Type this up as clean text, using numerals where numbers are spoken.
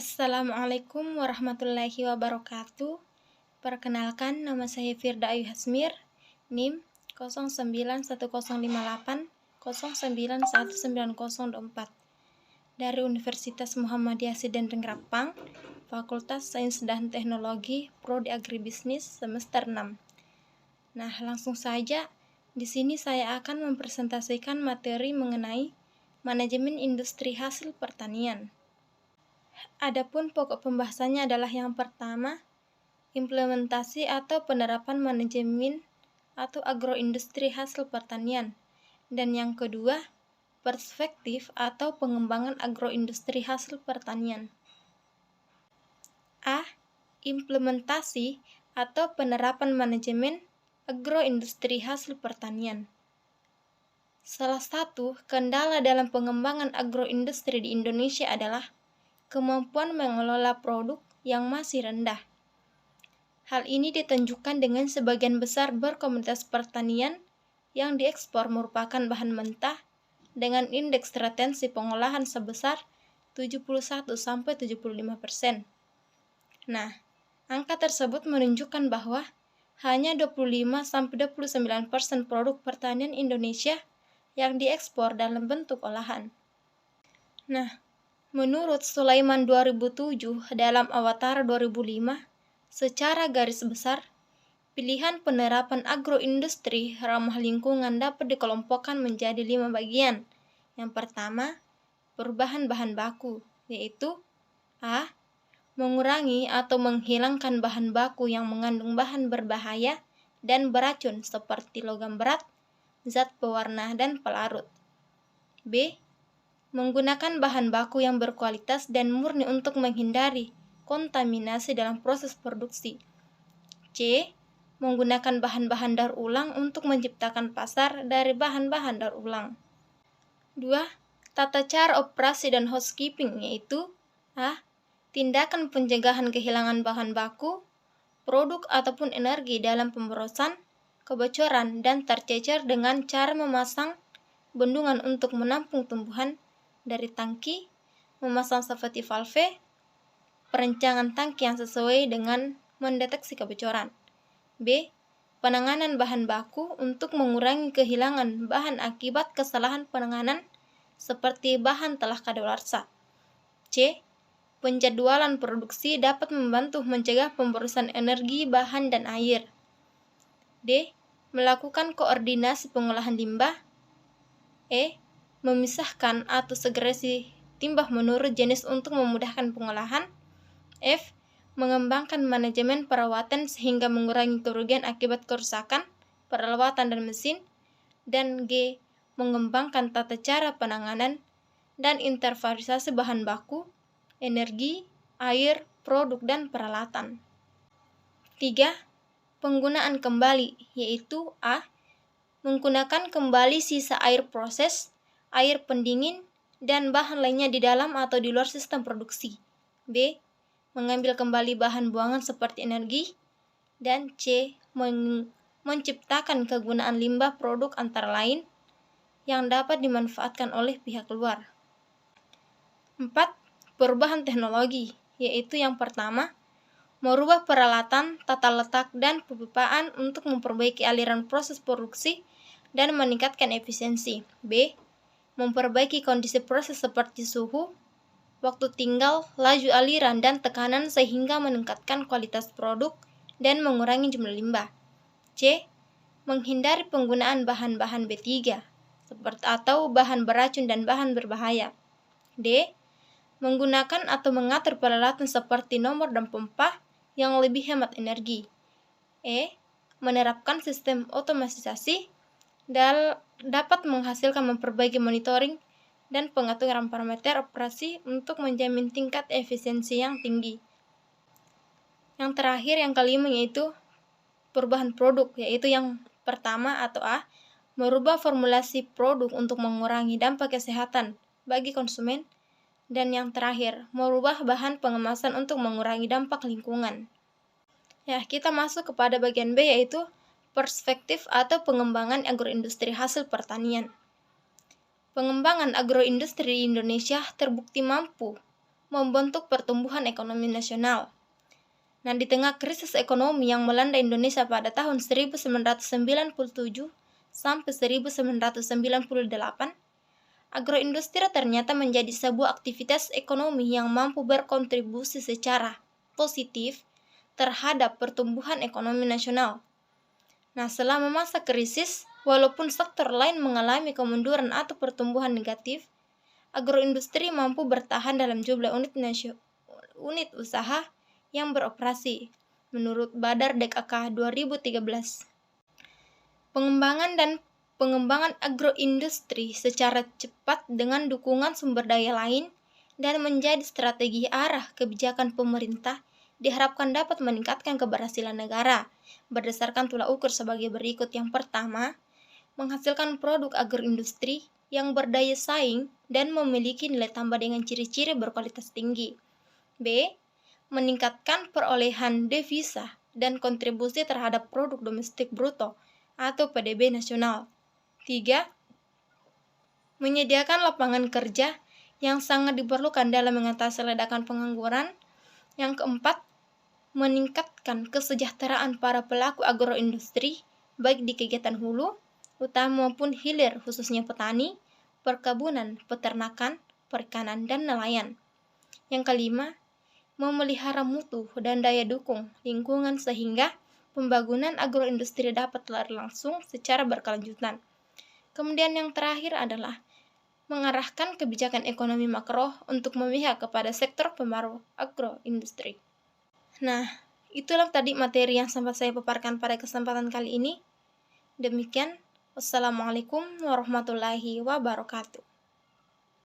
Assalamualaikum warahmatullahi wabarakatuh. Perkenalkan, nama saya Firda Ayu Hasmir, NIM 091058091904 dari Universitas Muhammadiyah Sidan Dengrapang, Fakultas Sains dan Teknologi, Prodi Agribisnis semester 6. Nah, langsung saja di sini saya akan mempresentasikan materi mengenai manajemen industri hasil pertanian. Adapun pokok pembahasannya adalah yang pertama, implementasi atau penerapan manajemen atau agroindustri hasil pertanian, dan yang kedua, perspektif atau pengembangan agroindustri hasil pertanian. A. Implementasi atau penerapan manajemen agroindustri hasil pertanian. Salah satu kendala dalam pengembangan agroindustri di Indonesia adalah kemampuan mengelola produk yang masih rendah. Hal ini ditunjukkan dengan sebagian besar berkomoditas pertanian yang diekspor merupakan bahan mentah dengan indeks retensi pengolahan sebesar 71-75%. Nah, angka tersebut menunjukkan bahwa hanya 25-29% produk pertanian Indonesia yang diekspor dalam bentuk olahan. Nah, menurut Sulaiman 2007 dalam Awatara 2005, secara garis besar, pilihan penerapan agroindustri ramah lingkungan dapat dikelompokkan menjadi 5 bagian. Yang pertama, perubahan bahan baku, yaitu A. Mengurangi atau menghilangkan bahan baku yang mengandung bahan berbahaya dan beracun seperti logam berat, zat pewarna, dan pelarut. B. Menggunakan bahan baku yang berkualitas dan murni untuk menghindari kontaminasi dalam proses produksi. C. Menggunakan bahan-bahan daur ulang untuk menciptakan pasar dari bahan-bahan daur ulang. 2. Tata cara operasi dan housekeeping, yaitu A. Tindakan pencegahan kehilangan bahan baku, produk ataupun energi dalam pemborosan, kebocoran, dan tercecer dengan cara memasang bendungan untuk menampung tumbuhan dari tangki, memasang safety valve, perencangan tangki yang sesuai dengan mendeteksi kebocoran. B. Penanganan bahan baku untuk mengurangi kehilangan bahan akibat kesalahan penanganan seperti bahan telah kadaluarsa. C. Penjadwalan produksi dapat membantu mencegah pemborosan energi, bahan, dan air. D. Melakukan koordinasi pengolahan limbah. E. Memisahkan atau segresi limbah menurut jenis untuk memudahkan pengolahan. F. Mengembangkan manajemen perawatan sehingga mengurangi kerugian akibat kerusakan, peralatan, dan mesin. Dan G. Mengembangkan tata cara penanganan dan intervalisasi bahan baku, energi, air, produk, dan peralatan. 3. Penggunaan kembali, yaitu A. Menggunakan kembali sisa air proses, air pendingin, dan bahan lainnya di dalam atau di luar sistem produksi. B. Mengambil kembali bahan buangan seperti energi. Dan C. Menciptakan kegunaan limbah produk antara lain yang dapat dimanfaatkan oleh pihak luar. 4. Perubahan teknologi, yaitu yang pertama, merubah peralatan, tata letak, dan pemipaan untuk memperbaiki aliran proses produksi dan meningkatkan efisiensi. B. Memperbaiki kondisi proses seperti suhu, waktu tinggal, laju aliran, dan tekanan sehingga meningkatkan kualitas produk dan mengurangi jumlah limbah. C. Menghindari penggunaan bahan-bahan B3 atau bahan beracun dan bahan berbahaya. D. Menggunakan atau mengatur peralatan seperti nomor dan pompa yang lebih hemat energi. E. Menerapkan sistem otomatisasi dapat menghasilkan memperbaiki monitoring dan pengaturan parameter operasi untuk menjamin tingkat efisiensi yang tinggi. Yang terakhir, yang kelima, yaitu perubahan produk, yaitu yang pertama atau A. Merubah formulasi produk untuk mengurangi dampak kesehatan bagi konsumen. Dan yang terakhir, merubah bahan pengemasan untuk mengurangi dampak lingkungan. Ya, kita masuk kepada bagian B, yaitu perspektif atau pengembangan agroindustri hasil pertanian. Pengembangan agroindustri di Indonesia terbukti mampu membentuk pertumbuhan ekonomi nasional. Nah, di tengah krisis ekonomi yang melanda Indonesia pada tahun 1997 sampai 1998, agroindustri ternyata menjadi sebuah aktivitas ekonomi yang mampu berkontribusi secara positif terhadap pertumbuhan ekonomi nasional. Nah, selama masa krisis, walaupun sektor lain mengalami kemunduran atau pertumbuhan negatif, agroindustri mampu bertahan dalam jumlah unit usaha yang beroperasi, menurut Badar DKK 2013. Pengembangan agroindustri secara cepat dengan dukungan sumber daya lain dan menjadi strategi arah kebijakan pemerintah diharapkan dapat meningkatkan keberhasilan negara berdasarkan tolak ukur sebagai berikut. Yang pertama, menghasilkan produk agroindustri yang berdaya saing dan memiliki nilai tambah dengan ciri-ciri berkualitas tinggi. B. Meningkatkan perolehan devisa dan kontribusi terhadap produk domestik bruto atau PDB nasional. 3. Menyediakan lapangan kerja yang sangat diperlukan dalam mengatasi ledakan pengangguran. Yang keempat, meningkatkan kesejahteraan para pelaku agroindustri baik di kegiatan hulu, utama maupun hilir, khususnya petani, perkebunan, peternakan, perikanan, dan nelayan. Yang kelima, memelihara mutu dan daya dukung lingkungan sehingga pembangunan agroindustri dapat berlangsung secara berkelanjutan. Kemudian yang terakhir adalah mengarahkan kebijakan ekonomi makro untuk memihak kepada sektor pengaruh agroindustri. Nah, itulah tadi materi yang sempat saya paparkan pada kesempatan kali ini. Demikian, wassalamualaikum warahmatullahi wabarakatuh.